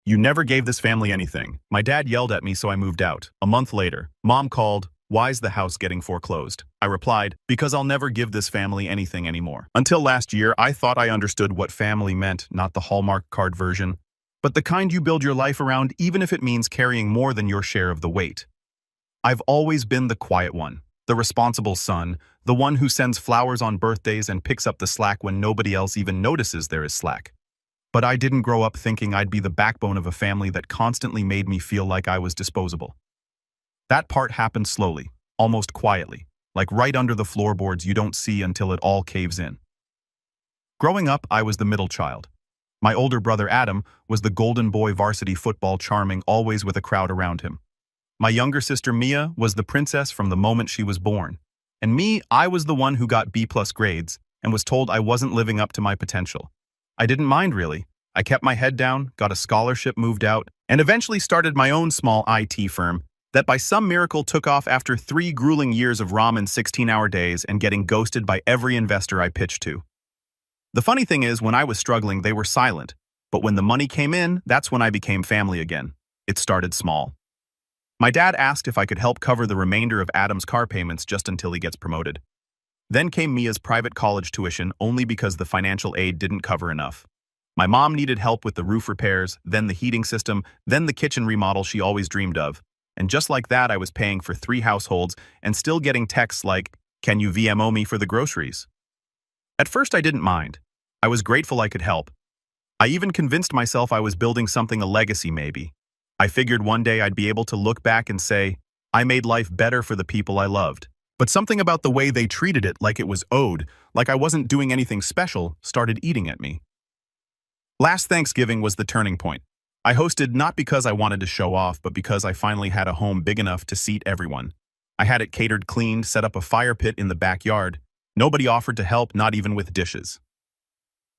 You never gave this family anything. My dad yelled at me, so I moved out. A month later, Mom called. Why's the house getting foreclosed? I replied, because I'll never give this family anything anymore. Until last year, I thought I understood what family meant, not the Hallmark card version, but the kind you build your life around even if it means carrying more than your share of the weight. I've always been the quiet one, the responsible son, the one who sends flowers on birthdays and picks up the slack when nobody else even notices there is slack. But I didn't grow up thinking I'd be the backbone of a family that constantly made me feel like I was disposable. That part happened slowly, almost quietly, like right under the floorboards you don't see until it all caves in. Growing up, I was the middle child. My older brother Adam was the golden boy varsity football charming, always with a crowd around him. My younger sister Mia was the princess from the moment she was born. And me, I was the one who got B+ grades and was told I wasn't living up to my potential. I didn't mind really. I kept my head down, got a scholarship, moved out, and eventually started my own small IT firm that by some miracle took off after 3 grueling years of ramen 16-hour days and getting ghosted by every investor I pitched to. The funny thing is, when I was struggling, they were silent. But when the money came in, that's when I became family again. It started small. My dad asked if I could help cover the remainder of Adam's car payments just until he gets promoted. Then came Mia's private college tuition only because the financial aid didn't cover enough. My mom needed help with the roof repairs, then the heating system, then the kitchen remodel she always dreamed of. And just like that, I was paying for 3 households and still getting texts like, "Can you VMO me for the groceries?" At first I didn't mind. I was grateful I could help. I even convinced myself I was building something, a legacy maybe. I figured one day I'd be able to look back and say, I made life better for the people I loved. But something about the way they treated it, like it was owed, like I wasn't doing anything special, started eating at me. Last Thanksgiving was the turning point. I hosted not because I wanted to show off, but because I finally had a home big enough to seat everyone. I had it catered, cleaned, set up a fire pit in the backyard. Nobody offered to help, not even with dishes.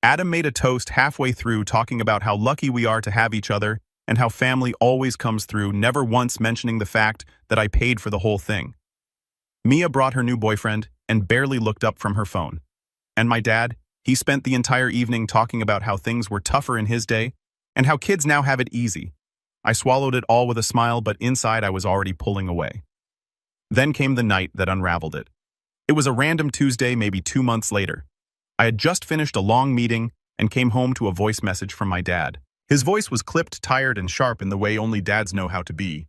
Adam made a toast halfway through, talking about how lucky we are to have each other and how family always comes through, never once mentioning the fact that I paid for the whole thing. Mia brought her new boyfriend and barely looked up from her phone. And my dad, he spent the entire evening talking about how things were tougher in his day and how kids now have it easy. I swallowed it all with a smile, but inside I was already pulling away. Then came the night that unraveled it. It was a random Tuesday, maybe 2 months later. I had just finished a long meeting and came home to a voice message from my dad. His voice was clipped, tired, and sharp in the way only dads know how to be.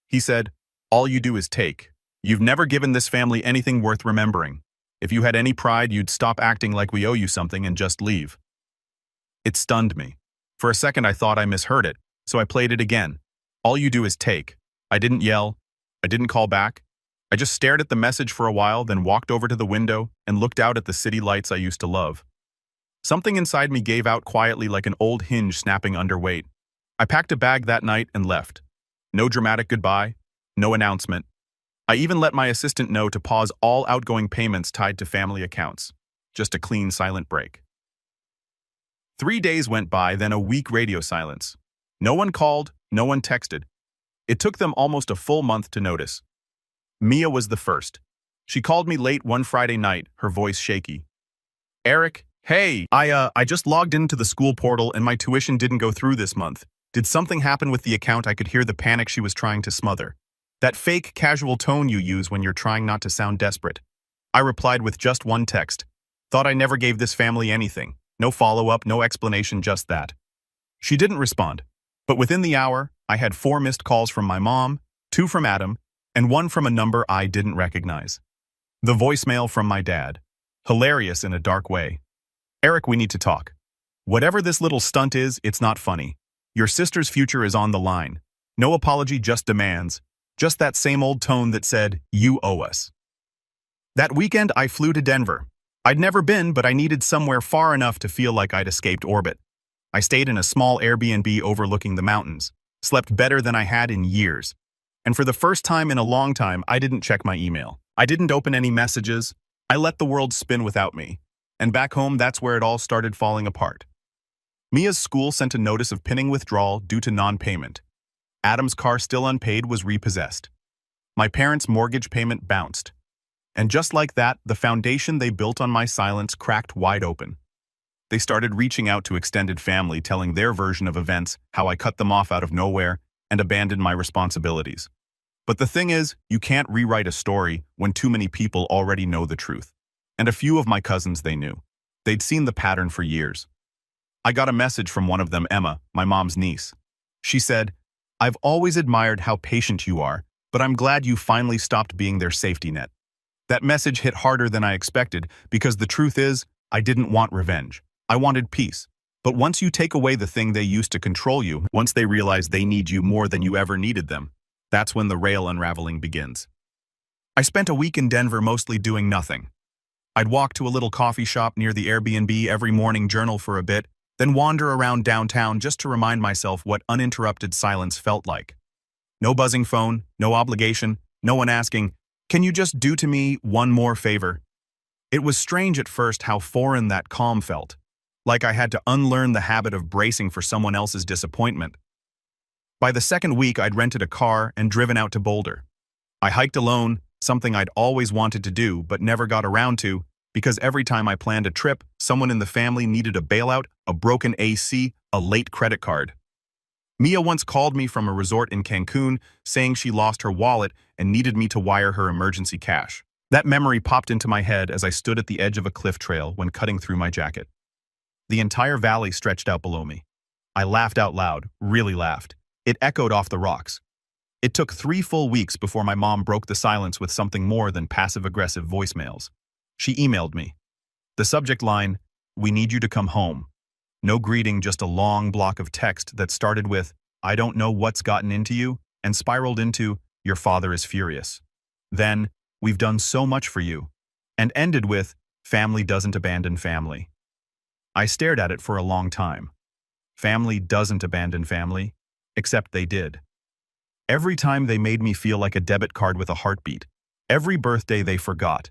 He said, "All you do is take. You've never given this family anything worth remembering. If you had any pride, you'd stop acting like we owe you something and just leave." It stunned me. For a second I thought I misheard it, so I played it again. "All you do is take." I didn't yell. I didn't call back. I just stared at the message for a while, then walked over to the window and looked out at the city lights I used to love. Something inside me gave out quietly, like an old hinge snapping under weight. I packed a bag that night and left. No dramatic goodbye, no announcement. I even let my assistant know to pause all outgoing payments tied to family accounts. Just a clean, silent break. 3 days went by, then a week radio silence. No one called, no one texted. It took them almost a full month to notice. Mia was the first. She called me late one Friday night, her voice shaky. "Eric, hey, I just logged into the school portal and my tuition didn't go through this month. Did something happen with the account?" I could hear the panic she was trying to smother. That fake, casual tone you use when you're trying not to sound desperate. I replied with just one text. "Thought I never gave this family anything. No follow-up, no explanation, just that." She didn't respond. But within the hour, I had 4 missed calls from my mom, 2 from Adam, and 1 from a number I didn't recognize. The voicemail from my dad. Hilarious in a dark way. "Eric, we need to talk. Whatever this little stunt is, it's not funny. Your sister's future is on the line. No apology, just demands. Just that same old tone that said, you owe us." That weekend, I flew to Denver. I'd never been, but I needed somewhere far enough to feel like I'd escaped orbit. I stayed in a small Airbnb overlooking the mountains, slept better than I had in years. And for the first time in a long time, I didn't check my email. I didn't open any messages. I let the world spin without me. And back home, that's where it all started falling apart. Mia's school sent a notice of pending withdrawal due to non-payment. Adam's car, still unpaid, was repossessed. My parents' mortgage payment bounced. And just like that, the foundation they built on my silence cracked wide open. They started reaching out to extended family, telling their version of events, how I cut them off out of nowhere, and abandoned my responsibilities. But the thing is, you can't rewrite a story when too many people already know the truth. And a few of my cousins they knew. They'd seen the pattern for years. I got a message from one of them, Emma, my mom's niece. She said, "I've always admired how patient you are, but I'm glad you finally stopped being their safety net." That message hit harder than I expected because the truth is, I didn't want revenge. I wanted peace. But once you take away the thing they used to control you, once they realize they need you more than you ever needed them, that's when the real unraveling begins. I spent a week in Denver mostly doing nothing. I'd walk to a little coffee shop near the Airbnb every morning, journal for a bit, then wander around downtown just to remind myself what uninterrupted silence felt like. No buzzing phone, no obligation, no one asking, "Can you just do to me one more favor?" It was strange at first how foreign that calm felt, like I had to unlearn the habit of bracing for someone else's disappointment. By the second week, I'd rented a car and driven out to Boulder. I hiked alone, something I'd always wanted to do but never got around to, because every time I planned a trip, someone in the family needed a bailout, a broken AC, a late credit card. Mia once called me from a resort in Cancun, saying she lost her wallet and needed me to wire her emergency cash. That memory popped into my head as I stood at the edge of a cliff trail when cutting through my jacket. The entire valley stretched out below me. I laughed out loud, really laughed. It echoed off the rocks. It took 3 full weeks before my mom broke the silence with something more than passive-aggressive voicemails. She emailed me. The subject line, "We need you to come home." No greeting, just a long block of text that started with, "I don't know what's gotten into you," and spiraled into, "Your father is furious." Then, "We've done so much for you," and ended with, "Family doesn't abandon family." I stared at it for a long time. Family doesn't abandon family, except they did. Every time they made me feel like a debit card with a heartbeat. Every birthday they forgot.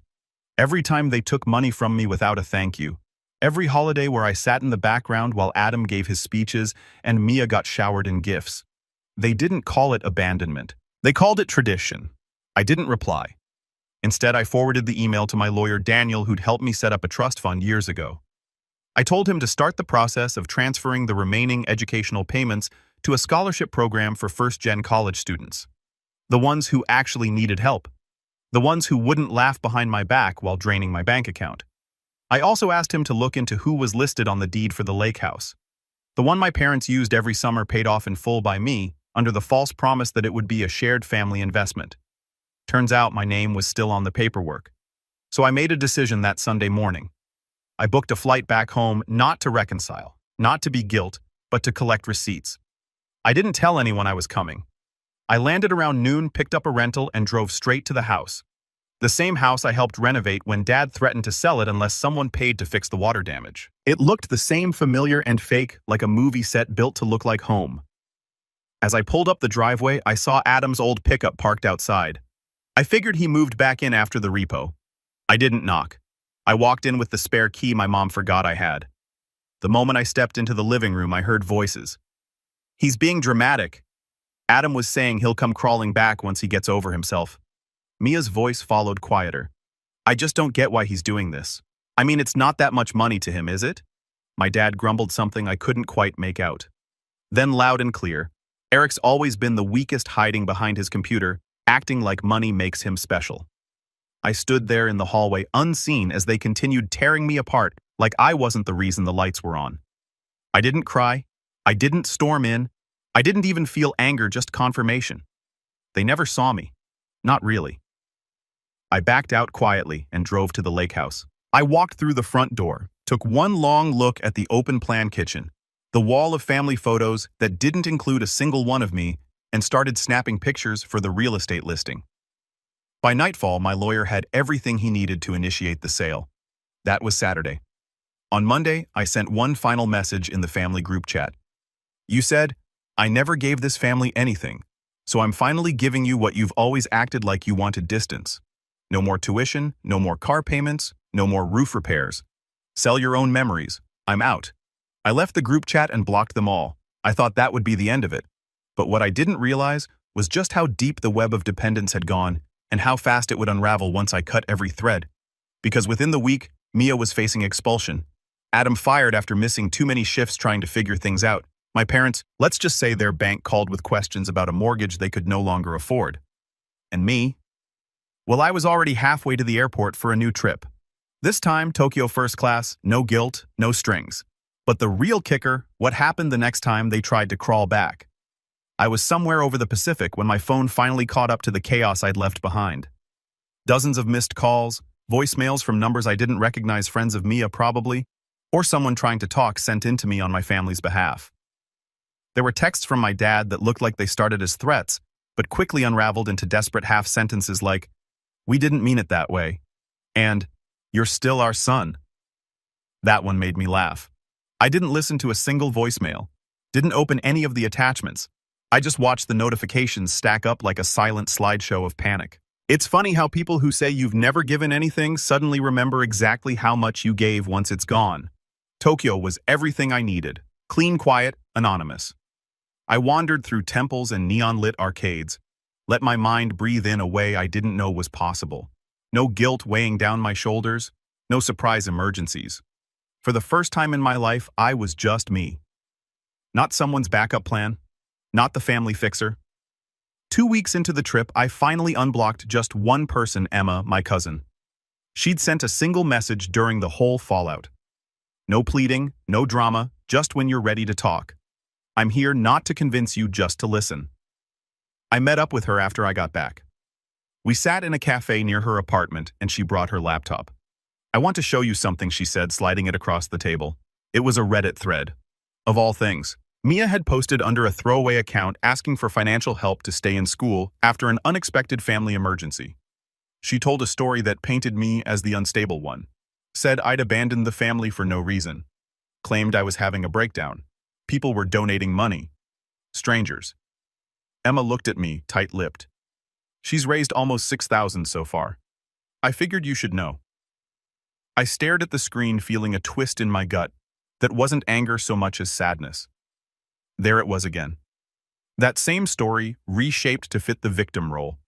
Every time they took money from me without a thank you. Every holiday where I sat in the background while Adam gave his speeches and Mia got showered in gifts. They didn't call it abandonment. They called it tradition. I didn't reply. Instead, I forwarded the email to my lawyer Daniel, who'd helped me set up a trust fund years ago. I told him to start the process of transferring the remaining educational payments to a scholarship program for first-gen college students. The ones who actually needed help. The ones who wouldn't laugh behind my back while draining my bank account. I also asked him to look into who was listed on the deed for the lake house. The one my parents used every summer, paid off in full by me, under the false promise that it would be a shared family investment. Turns out my name was still on the paperwork. So I made a decision that Sunday morning. I booked a flight back home, not to reconcile, not to be guilt, but to collect receipts. I didn't tell anyone I was coming. I landed around noon, picked up a rental, and drove straight to the house. The same house I helped renovate when Dad threatened to sell it unless someone paid to fix the water damage. It looked the same, familiar and fake, like a movie set built to look like home. As I pulled up the driveway, I saw Adam's old pickup parked outside. I figured he moved back in after the repo. I didn't knock. I walked in with the spare key my mom forgot I had. The moment I stepped into the living room, I heard voices. "He's being dramatic." Adam was saying he'll come crawling back once he gets over himself. Mia's voice followed quieter. "I just don't get why he's doing this. I mean, it's not that much money to him, is it?" My dad grumbled something I couldn't quite make out. Then loud and clear, "Eric's always been the weakest, hiding behind his computer, acting like money makes him special." I stood there in the hallway unseen as they continued tearing me apart like I wasn't the reason the lights were on. I didn't cry. I didn't storm in. I didn't even feel anger, just confirmation. They never saw me. Not really. I backed out quietly and drove to the lake house. I walked through the front door, took one long look at the open-plan kitchen, the wall of family photos that didn't include a single one of me, and started snapping pictures for the real estate listing. By nightfall, my lawyer had everything he needed to initiate the sale. That was Saturday. On Monday, I sent one final message in the family group chat. "You said, I never gave this family anything, so I'm finally giving you what you've always acted like you wanted: distance. No more tuition, no more car payments, no more roof repairs. Sell your own memories. I'm out." I left the group chat and blocked them all. I thought that would be the end of it. But what I didn't realize was just how deep the web of dependence had gone and how fast it would unravel once I cut every thread. Because within the week, Mia was facing expulsion. Adam fired after missing too many shifts trying to figure things out. My parents, let's just say their bank called with questions about a mortgage they could no longer afford. And me? Well, I was already halfway to the airport for a new trip. This time, Tokyo first class, no guilt, no strings. But the real kicker, what happened the next time they tried to crawl back? I was somewhere over the Pacific when my phone finally caught up to the chaos I'd left behind. Dozens of missed calls, voicemails from numbers I didn't recognize, friends of Mia probably, or someone trying to talk sent in to me on my family's behalf. There were texts from my dad that looked like they started as threats, but quickly unraveled into desperate half-sentences like, "We didn't mean it that way," and "You're still our son." That one made me laugh. I didn't listen to a single voicemail, didn't open any of the attachments. I just watched the notifications stack up like a silent slideshow of panic. It's funny how people who say you've never given anything suddenly remember exactly how much you gave once it's gone. Tokyo was everything I needed. Clean, quiet, anonymous. I wandered through temples and neon-lit arcades, let my mind breathe in a way I didn't know was possible. No guilt weighing down my shoulders, no surprise emergencies. For the first time in my life, I was just me. Not someone's backup plan, not the family fixer. 2 weeks into the trip, I finally unblocked just one person, Emma, my cousin. She'd sent a single message during the whole fallout. No pleading, no drama, just when you're ready to talk. I'm here not to convince you, just to listen. I met up with her after I got back. We sat in a cafe near her apartment and she brought her laptop. "I want to show you something," she said, sliding it across the table. It was a Reddit thread. Of all things, Mia had posted under a throwaway account asking for financial help to stay in school after an unexpected family emergency. She told a story that painted me as the unstable one. Said I'd abandoned the family for no reason. Claimed I was having a breakdown. People were donating money. Strangers. Emma looked at me, tight-lipped. "She's raised almost 6,000 so far. I figured you should know." I stared at the screen, feeling a twist in my gut that wasn't anger so much as sadness. There it was again. That same story, reshaped to fit the victim role.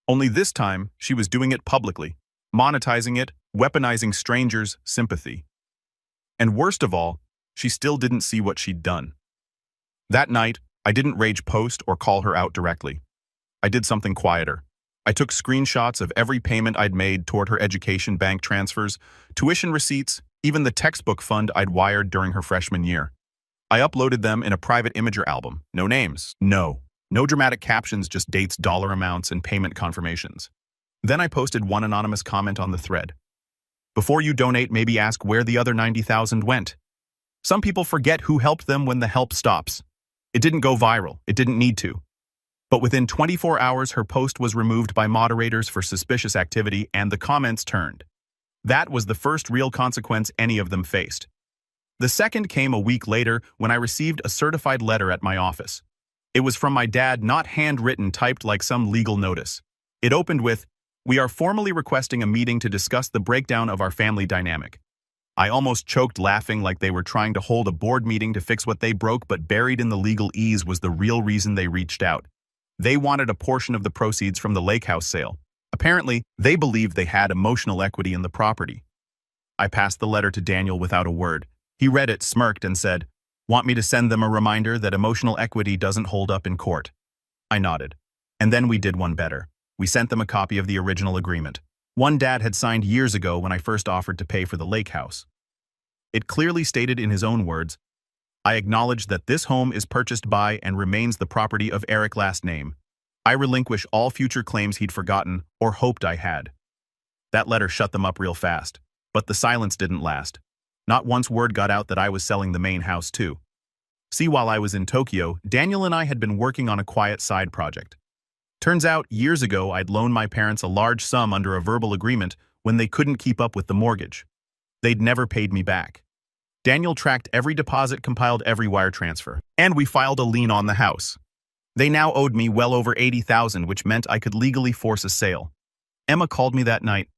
Only this time, she was doing it publicly, monetizing it, weaponizing strangers' sympathy. And worst of all, she still didn't see what she'd done. That night, I didn't rage post or call her out directly. I did something quieter. I took screenshots of every payment I'd made toward her education, bank transfers, tuition receipts, even the textbook fund I'd wired during her freshman year. I uploaded them in a private imager album. No names. No dramatic captions, just dates, dollar amounts, and payment confirmations. Then I posted one anonymous comment on the thread. "Before you donate, maybe ask where the other 90,000 went. Some people forget who helped them when the help stops." It didn't go viral. It didn't need to. But within 24 hours, her post was removed by moderators for suspicious activity, and the comments turned. That was the first real consequence any of them faced. The second came a week later when I received a certified letter at my office. It was from my dad, not handwritten, typed like some legal notice. It opened with, "We are formally requesting a meeting to discuss the breakdown of our family dynamic." I almost choked, laughing like they were trying to hold a board meeting to fix what they broke, but buried in the legalese was the real reason they reached out. They wanted a portion of the proceeds from the lake house sale. Apparently, they believed they had emotional equity in the property. I passed the letter to Daniel without a word. He read it, smirked, and said, "Want me to send them a reminder that emotional equity doesn't hold up in court?" I nodded. And then we did one better. We sent them a copy of the original agreement. One Dad had signed years ago when I first offered to pay for the lake house. It clearly stated in his own words, "I acknowledge that this home is purchased by and remains the property of Eric, last name. I relinquish all future claims he'd forgotten or hoped I had." That letter shut them up real fast, but the silence didn't last. Not once word got out that I was selling the main house too. See, while I was in Tokyo, Daniel and I had been working on a quiet side project. Turns out, years ago, I'd loaned my parents a large sum under a verbal agreement when they couldn't keep up with the mortgage. They'd never paid me back. Daniel tracked every deposit, compiled every wire transfer, and we filed a lien on the house. They now owed me well over 80,000, which meant I could legally force a sale. Emma called me that night.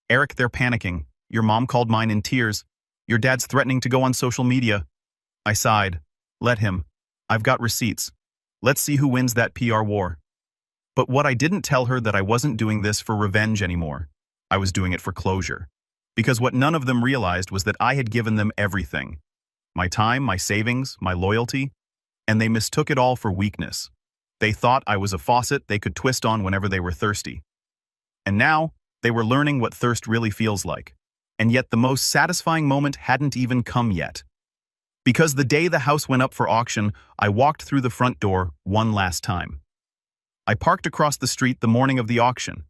"Eric, they're panicking. Your mom called mine in tears. Your dad's threatening to go on social media." I sighed. Let him. I've got receipts. Let's see who wins that PR war. But what I didn't tell her that I wasn't doing this for revenge anymore. I was doing it for closure. because what none of them realized was that I had given them everything. My time, my savings, my loyalty, and they mistook it all for weakness. They thought I was a faucet they could twist on whenever they were thirsty. And now, they were learning what thirst really feels like. And yet the most satisfying moment hadn't even come yet. Because the day the house went up for auction, I walked through the front door one last time. I parked across the street the morning of the auction.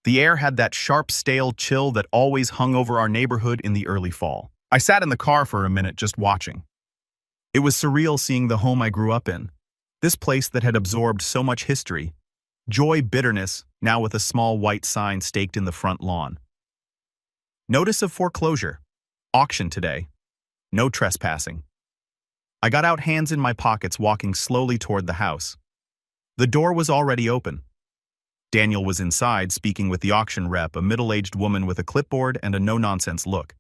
The air had that sharp, stale chill that always hung over our neighborhood in the early fall. I sat in the car for a minute just watching. It was surreal seeing the home I grew up in. This place that had absorbed so much history. Joy, bitterness, now with a small white sign staked in the front lawn. Notice of foreclosure. Auction today. No trespassing. I got out, hands in my pockets, walking slowly toward the house. The door was already open. Daniel was inside, speaking with the auction rep, a middle-aged woman with a clipboard and a no-nonsense look.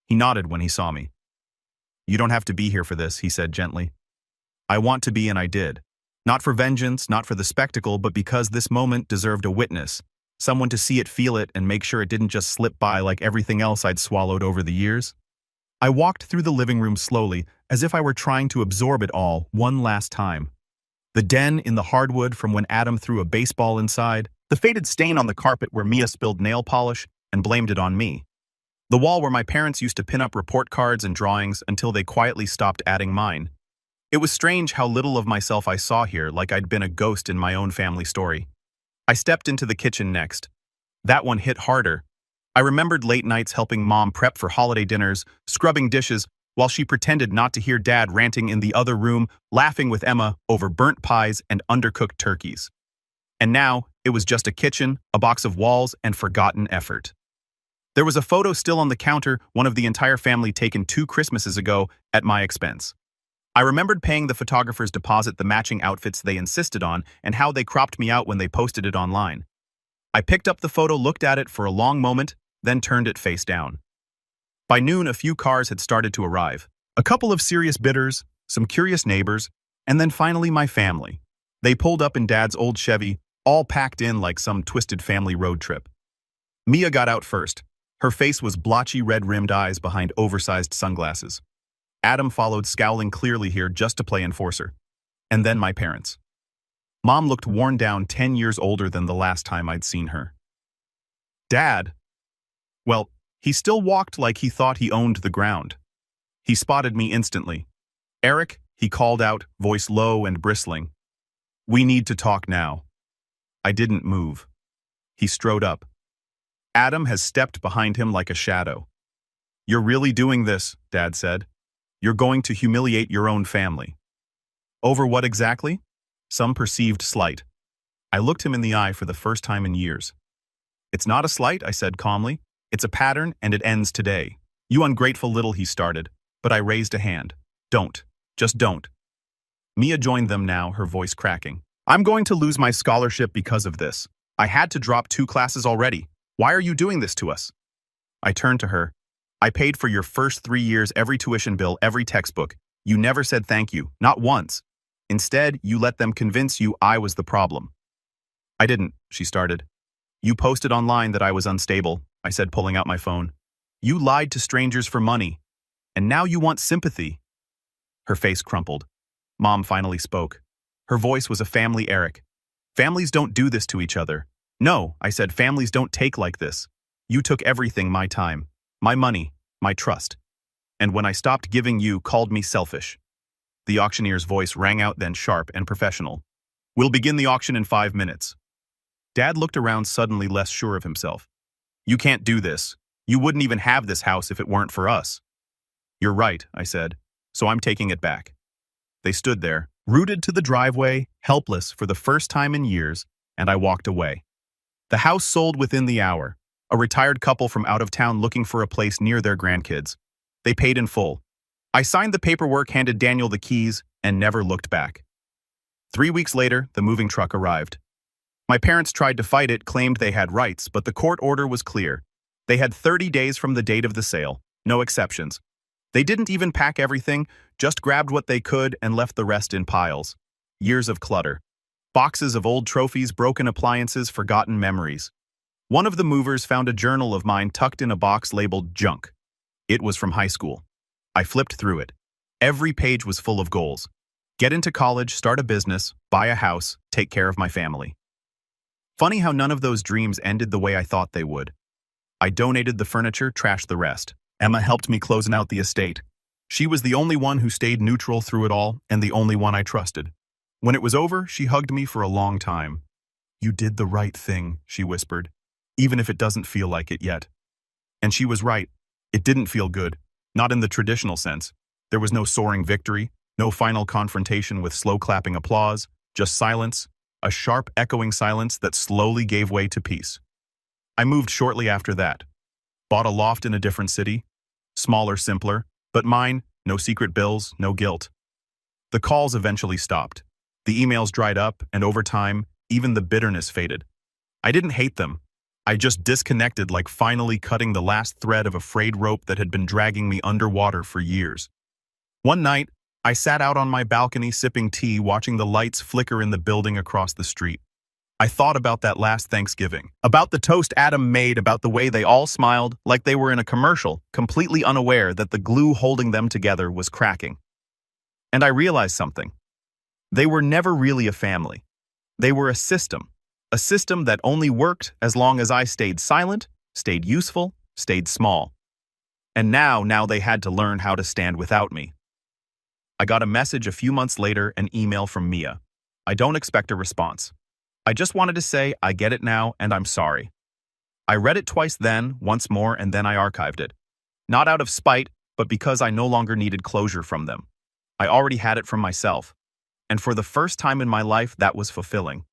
He nodded when he saw me. "You don't have to be here for this," he said gently. "I want to be, and I did. Not for vengeance, not for the spectacle, but because this moment deserved a witness, someone to see it, feel it, and make sure it didn't just slip by like everything else I'd swallowed over the years." I walked through the living room slowly, as if I were trying to absorb it all one last time. The den in the hardwood from when Adam threw a baseball inside, the faded stain on the carpet where Mia spilled nail polish and blamed it on me. The wall where my parents used to pin up report cards and drawings until they quietly stopped adding mine. It was strange how little of myself I saw here, like I'd been a ghost in my own family story. I stepped into the kitchen next. That one hit harder. I remembered late nights helping Mom prep for holiday dinners, scrubbing dishes, while she pretended not to hear Dad ranting in the other room, laughing with Emma over burnt pies and undercooked turkeys. And now, it was just a kitchen, a box of walls, and forgotten effort. There was a photo still on the counter, one of the entire family taken 2 Christmases ago, at my expense. I remembered paying the photographer's deposit, the matching outfits they insisted on, and how they cropped me out when they posted it online. I picked up the photo, looked at it for a long moment, then turned it face down. By noon, a few cars had started to arrive. A couple of serious bidders, some curious neighbors, and then finally my family. They pulled up in Dad's old Chevy, all packed in like some twisted family road trip. Mia got out first. Her face was blotchy, red-rimmed eyes behind oversized sunglasses. Adam followed, scowling clearly here just to play enforcer. And then my parents. Mom looked worn down, 10 years older than the last time I'd seen her. Dad, well, he still walked like he thought he owned the ground. He spotted me instantly. "Eric," he called out, voice low and bristling. "We need to talk now." I didn't move. He strode up. Adam has stepped behind him like a shadow. "You're really doing this," Dad said. "You're going to humiliate your own family." "Over what exactly?" "Some perceived slight." I looked him in the eye for the first time in years. "It's not a slight," I said calmly. "It's a pattern, and it ends today." "You ungrateful little," he started, but I raised a hand. "Don't. Just don't." Mia joined them now, her voice cracking. "I'm going to lose my scholarship because of this. I had to drop 2 classes already. Why are you doing this to us?" I turned to her. "I paid for your first 3 years, every tuition bill, every textbook. You never said thank you, not once. Instead, you let them convince you I was the problem." "I didn't," she started. "You posted online that I was unstable," I said, pulling out my phone. "You lied to strangers for money. And now you want sympathy." Her face crumpled. Mom finally spoke. Her voice was a family Eric. "Families don't do this to each other." "No," I said, "families don't take like this. You took everything, my time, my money, my trust. And when I stopped giving, you called me selfish." The auctioneer's voice rang out, then sharp and professional. "We'll begin the auction in 5 minutes." Dad looked around, suddenly less sure of himself. "You can't do this. You wouldn't even have this house if it weren't for us." "You're right," I said, "so I'm taking it back." They stood there, rooted to the driveway, helpless for the first time in years, and I walked away. The house sold within the hour, a retired couple from out of town looking for a place near their grandkids. They paid in full. I signed the paperwork, handed Daniel the keys, and never looked back. 3 weeks later, the moving truck arrived. My parents tried to fight it, claimed they had rights, but the court order was clear. They had 30 days from the date of the sale, no exceptions. They didn't even pack everything, just grabbed what they could and left the rest in piles. Years of clutter. Boxes of old trophies, broken appliances, forgotten memories. One of the movers found a journal of mine tucked in a box labeled junk. It was from high school. I flipped through it. Every page was full of goals. Get into college, start a business, buy a house, take care of my family. Funny how none of those dreams ended the way I thought they would. I donated the furniture, trashed the rest. Emma helped me closing out the estate. She was the only one who stayed neutral through it all and the only one I trusted. When it was over, she hugged me for a long time. "You did the right thing," she whispered, "even if it doesn't feel like it yet." And she was right. It didn't feel good. Not in the traditional sense. There was no soaring victory, no final confrontation with slow clapping applause, just silence, a sharp echoing silence that slowly gave way to peace. I moved shortly after that. Bought a loft in a different city. Smaller, simpler, but mine, no secret bills, no guilt. The calls eventually stopped. The emails dried up, and over time, even the bitterness faded. I didn't hate them. I just disconnected, like finally cutting the last thread of a frayed rope that had been dragging me underwater for years. One night, I sat out on my balcony sipping tea, watching the lights flicker in the building across the street. I thought about that last Thanksgiving, about the toast Adam made, about the way they all smiled like they were in a commercial, completely unaware that the glue holding them together was cracking. And I realized something. They were never really a family. They were a system that only worked as long as I stayed silent, stayed useful, stayed small. And now they had to learn how to stand without me. I got a message a few months later, an email from Mia. I don't expect a response. I just wanted to say, I get it now, and I'm sorry. I read it twice then, once more, and then I archived it. Not out of spite, but because I no longer needed closure from them. I already had it from myself. And for the first time in my life, that was fulfilling.